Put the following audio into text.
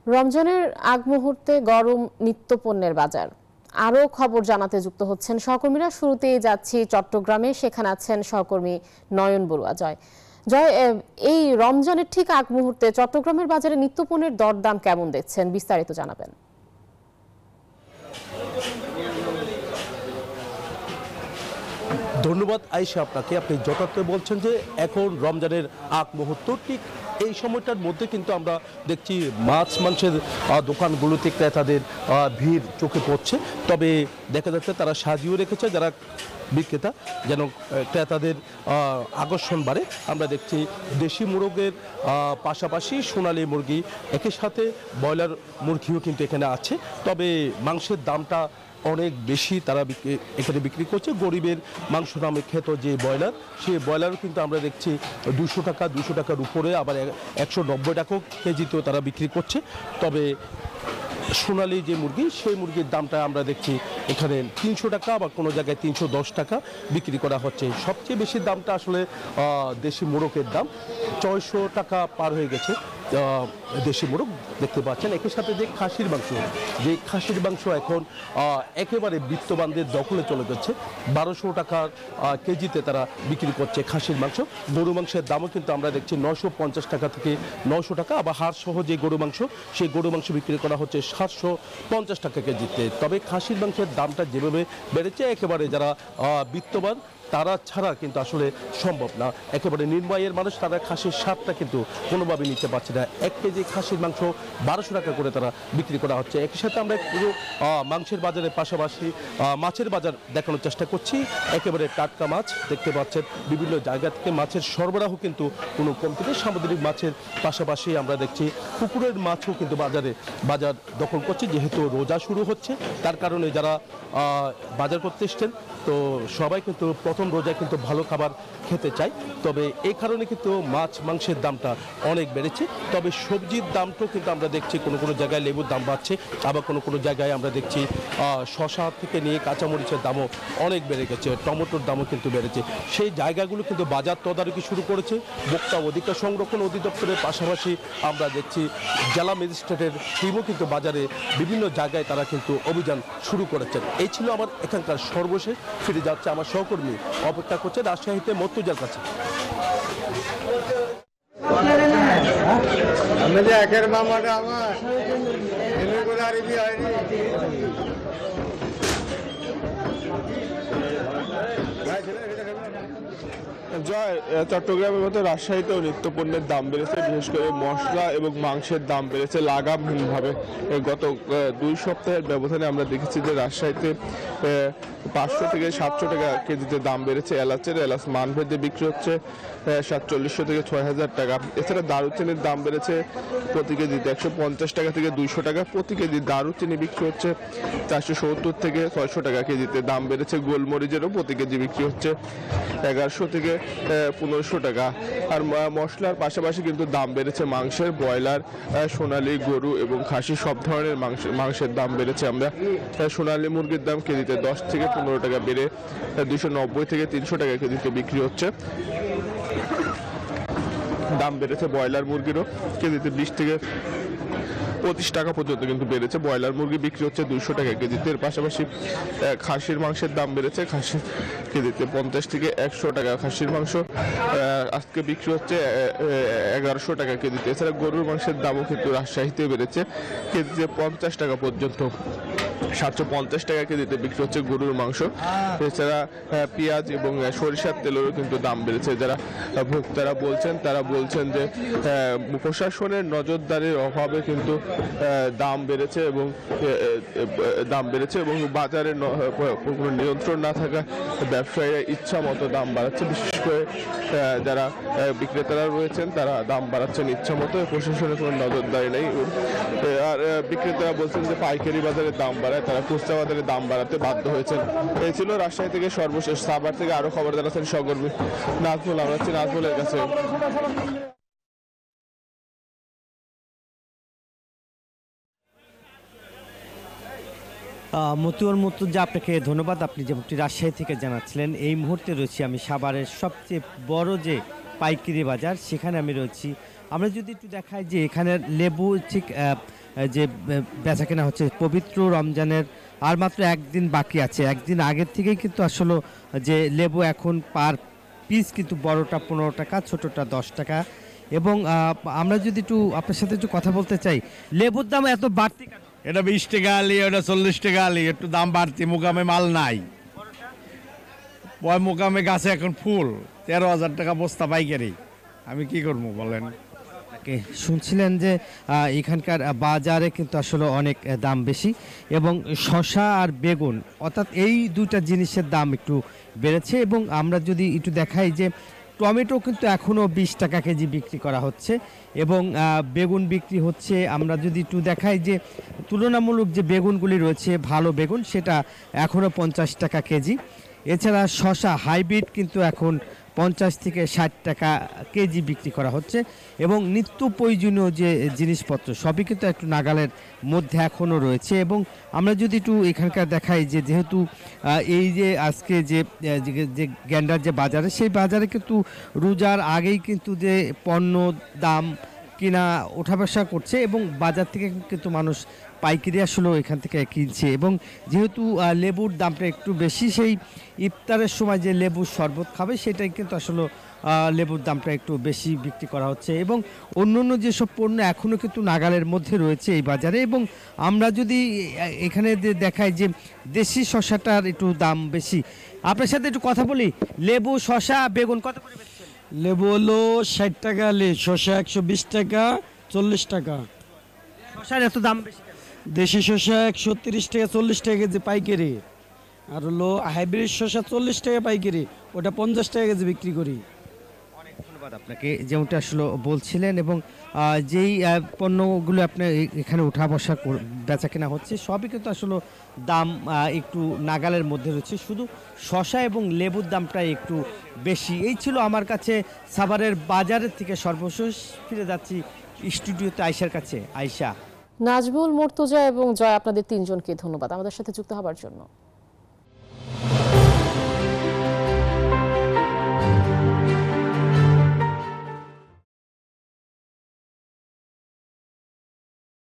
রমজানের আগ মুহূর্তে গরম নিত্যপণ্যের বাজার। আরও খবর জানাতে যুক্ত হচ্ছেন সহকর্মীরা। শুরুতেই যাচ্ছি চট্টগ্রামে, সেখানে আছেন সহকর্মী নয়ন বড়ুয়া। জয়, এই রমজানের ঠিক আগ মুহূর্তে চট্টগ্রামের বাজারে নিত্যপণ্যের দরদাম কেমন দেখছেন, বিস্তারিত জানাবেন। ধন্যবাদ আয়েশা আপনাকে। আপনি যথার্থ বলছেন যে এখন রমজানের আগ মুহূর্ত, ঠিক এই সময়টার মধ্যে কিন্তু আমরা দেখছি মাছ মাংসের দোকানগুলোতে ক্রেতাদের ভিড় চোখে পড়ছে। তবে দেখা যাচ্ছে তারা সাজিয়েও রেখেছে যারা বিক্রেতা, যেন ক্রেতাদের আকর্ষণ বাড়ে। আমরা দেখছি দেশি মুরগের পাশাপাশি সোনালী মুরগি, একই সাথে ব্রয়লার মুরগিও কিন্তু এখানে আছে। তবে মাংসের দামটা অনেক বেশি তারা এখানে বিক্রি করছে। গরিবের মাংস নামে খ্যাত যে ব্রয়লার, সেই ব্রয়লারও কিন্তু আমরা দেখছি 200 টাকার উপরে, আবার 190 টাকাও কেজিতেও তারা বিক্রি করছে। তবে সোনালী যে মুরগি, সেই মুরগির দামটা আমরা দেখছি এখানে 300 টাকা, আবার কোনো জায়গায় 310 টাকা বিক্রি করা হচ্ছে। সবচেয়ে বেশি দামটা আসলে দেশি মোরগের দাম 600 টাকা পার হয়ে গেছে। দেশি মোরগ দেখতে পাচ্ছেন। একই সাথে যে খাসির মাংস এখন একেবারে বিত্তবানদের দখলে চলে যাচ্ছে। 1200 টাকার কেজিতে তারা বিক্রি করছে খাসির মাংস। গরু মাংসের দামও কিন্তু আমরা দেখছি 950 টাকা থেকে 900 টাকা, আবার হাড় সহ যে গরু মাংস, সেই গরু মাংস বিক্রি করা হচ্ছে 750 টাকা কেজিতে। তবে খাসির মাংসের দামটা যেভাবে বেড়েছে, একেবারে যারা বিত্তবান তারা ছাড়া কিন্তু আসলে সম্ভব না। একেবারে নির্ময়ের মানুষ তারা খাসির স্বাদটা কিন্তু কোনোভাবে নিতে পারছে না। 1 কেজি খাসির মাংস 1200 টাকা করে তারা বিক্রি করা হচ্ছে। একই সাথে আমরা পুরো মাংসের বাজারের পাশাপাশি মাছের বাজার দেখানোর চেষ্টা করছি। একেবারে টাটকা মাছ দেখতে পাচ্ছেন। বিভিন্ন জায়গা থেকে মাছের সরবরাহ কিন্তু কোনো কমতি নেই। সামুদ্রিক মাছের পাশাপাশি আমরা দেখছি পুকুরের মাছও কিন্তু বাজার দখল করছে। যেহেতু রোজা শুরু হচ্ছে, তার কারণে যারা বাজার করতে এসছেন, তো সবাই কিন্তু প্রথম রোজায় কিন্তু ভালো খাবার খেতে চায়। তবে এই কারণে কিন্তু মাছ মাংসের দামটা অনেক বেড়েছে। তবে সবজির দামটাও কিন্তু আমরা দেখছি কোনো জায়গায় লেবুর দাম বাড়ছে, আবার কোনো জায়গায় আমরা দেখছি শসা থেকে নিয়ে কাঁচামরিচের দামও অনেক বেড়ে গেছে, টমেটোর দামও কিন্তু বেড়েছে। সেই জায়গাগুলো কিন্তু বাজার তদারকি শুরু করেছে ভোক্তা অধিকার সংরক্ষণ অধিদপ্তরের পাশাপাশি আমরা দেখছি জেলা ম্যাজিস্ট্রেটের টিমও কিন্তু বাজারে বিভিন্ন জায়গায় তারা কিন্তু অভিযান শুরু করেছেন। এই ছিল আমার এখানকার সর্বশেষ। ফিরে যাচ্ছে আমার সহকর্মী, অপেক্ষা করছে রাজশাহীতে মর্তুজার কাছে। জয়, চট্টগ্রামের মতো রাজশাহীতেও নিত্যপণ্যের দাম বেড়েছে। বিশেষ করে মশলা এবং মাংসের দাম বেড়েছে লাগামহীনভাবে। গত 2 সপ্তাহের ব্যবধানে আমরা দেখেছি যে রাজশাহীতে 500 থেকে 700 টাকা কেজিতে দাম বেড়েছে। এলাচ মানভেদে বিক্রি হচ্ছে 4700 থেকে 6000 টাকা। এছাড়া দারুচিনির দাম বেড়েছে প্রতি কেজিতে 150 টাকা থেকে 200 টাকা প্রতি কেজি। দারুচিনি বিক্রি হচ্ছে 470 থেকে 600 টাকা কেজিতে। দাম বেড়েছে গোলমরিচেরও প্রতি কেজি বিক্রি হচ্ছে 1100 থেকে 1500 টাকা। আর মশলার পাশাপাশি কিন্তু দাম বেড়েছে মাংসের। ব্রয়লার, সোনালী, গরু এবং খাসি সব ধরনের মাংসের দাম বেড়েছে। আমরা সোনালী মুরগির দাম কেজিতে 10 থেকে 15 টাকা বেড়ে 290 থেকে 300 টাকা কেজিতে বিক্রি হচ্ছে। দাম বেড়েছে ব্রয়লার মুরগিরও কেজিতে 20 থেকে 25 টাকা পর্যন্ত কিন্তু বেড়েছে। ব্রয়লার মুরগি বিক্রি হচ্ছে 200 টাকা কেজিতে। এর পাশাপাশি খাসির মাংসের দাম বেড়েছে খাসির কেজিতে 50 থেকে 100 টাকা। খাসির মাংস আজকে বিক্রি হচ্ছে 1100 টাকা কেজিতে। এছাড়া গরুর মাংসের দামও কিন্তু রাজশাহীতে বেড়েছে কেজিতে 50 টাকা পর্যন্ত। 750 টাকা কেজিতে বিক্রি হচ্ছে গরুর মাংস। এছাড়া পেঁয়াজ এবং সরিষার তেলেরও কিন্তু দাম বেড়েছে। যারা ভোক্তারা বলছেন, তারা বলছেন যে প্রশাসনের নজরদারির অভাবে কিন্তু দাম বেড়েছে এবং বাজারে কোনো নিয়ন্ত্রণ না থাকা ব্যবসায়ীরা ইচ্ছা মতো দাম বাড়াচ্ছে। বিশেষ করে যারা বিক্রেতারা রয়েছেন, তারা দাম বাড়াচ্ছেন ইচ্ছা মতো। প্রশাসনের কোনো নজরদারি নেই। আর বিক্রেতারা বলছেন যে পাইকারি বাজারে দাম বাড়ায়, তারা খুচরা বাজারে দাম বাড়াতে বাধ্য হয়েছেন। এই ছিল রাজশাহী থেকে সর্বশেষ। সাভার থেকে আরো খবর জানাচ্ছেন সহকর্মী নাজমুল। আমরা আছি নাজমুলের কাছে। মতিউর মুর্তজা, আপনাকে ধন্যবাদ। আপনি যেমনটি রাজশাহী থেকে জানাচ্ছিলেন, এই মুহূর্তে রয়েছি আমি সাভারের সবচেয়ে বড় যে পাইকারি বাজার, সেখানে আমি রয়েছি। আমরা যদি একটু দেখাই যে এখানের লেবু ঠিক যে বেচা কেনা হচ্ছে পবিত্র রমজানের আর মাত্র একদিন বাকি আছে। একদিন আগের থেকেই কিন্তু আসলে যে লেবু এখন পার পিস কিন্তু বড়টা 15 টাকা, ছোটটা 10 টাকা। এবং আমরা যদি একটু আপনার সাথে একটু কথা বলতে চাই, লেবুর দাম এত বাড়তি কেন? এটা 20 টাকা আলি, ওটা 40 টাকা আলি, একটু দাম বাড়তি, মোকামে মাল নাই। মোকামে গাছে এখন ফুল, 13,000 টাকা বস্তা পাইকারি। আমি কি করবো বলেন? শুনছিলেন যে এখানকার বাজারে কিন্তু আসলে অনেক দাম বেশি, এবং শসা আর বেগুন অর্থাৎ এই দুইটা জিনিসের দাম একটু বেড়েছে। এবং আমরা যদি একটু দেখাই যে টমেটো কিন্তু এখনও 20 টাকা কেজি বিক্রি করা হচ্ছে, এবং বেগুন বিক্রি হচ্ছে, আমরা যদি একটু দেখাই যে তুলনামূলক যে বেগুনগুলি রয়েছে ভালো বেগুন সেটা এখনও 50 টাকা কেজি। এছাড়া শসা হাইব্রিড কিন্তু এখন 50 থেকে 60 টাকা কেজি বিক্রি করা হচ্ছে, এবং নিত্য প্রয়োজনীয় যে জিনিসপত্র সবই কিন্তু একটু নাগালের মধ্যে এখনও রয়েছে। এবং আমরা যদি একটু এখানকার দেখাই যে যেহেতু এই যে আজকে যে যে গ্যান্ডার যে বাজারে, সেই বাজারে কিন্তু রোজার আগেই কিন্তু যে পণ্য দাম কিনা ওঠা বসা করছে, এবং বাজার থেকে কিন্তু মানুষ পাইকারি আসলে এখান থেকে কিনছে। এবং যেহেতু লেবুর দামটা একটু বেশি, সেই ইফতারের সময় যে লেবুর শরবত খাবে সেটাই কিন্তু আসলে লেবুর দামটা একটু বেশি বিক্রি করা হচ্ছে। এবং অন্য যেসব পণ্য এখনও কিন্তু নাগালের মধ্যে রয়েছে এই বাজারে। এবং আমরা যদি এখানে দেখাই যে দেশি শসাটার একটু দাম বেশি। আপনার সাথে একটু কথা বলি, লেবু, শসা, বেগুন কত করে বেচছেন? লেবু হলো 60 টাকা আলি, শসা 120 টাকা, 40 টাকা। শসার এত দাম বেশি কেন? দেশি শসা 130 টাকা, 40 টাকা কেজি পাইকারি। আর হলো হাইব্রিড শসা 40 টাকা পাইকারি, ওটা 50 টাকা কেজি বিক্রি করি। অনেক ধন্যবাদ আপনাকে, যেমনটা আসলে বলছিলেন। এবং যেই পণ্যগুলো আপনার এখানে উঠা বসা বেচা কেনা হচ্ছে সবই কিন্তু আসলে দাম একটু নাগালের মধ্যে রয়েছে, শুধু শসা এবং লেবুর দামটা একটু বেশি। এই ছিল আমার কাছে সাভারের বাজারের থেকে সর্বশেষ। ফিরে যাচ্ছি স্টুডিওতে আয়শার কাছে। আয়শা। নাজমুল, মুর্তজা এবং জয়, আপনাদের তিনজনকে ধন্যবাদ আমাদের সাথে যুক্ত হবার জন্য।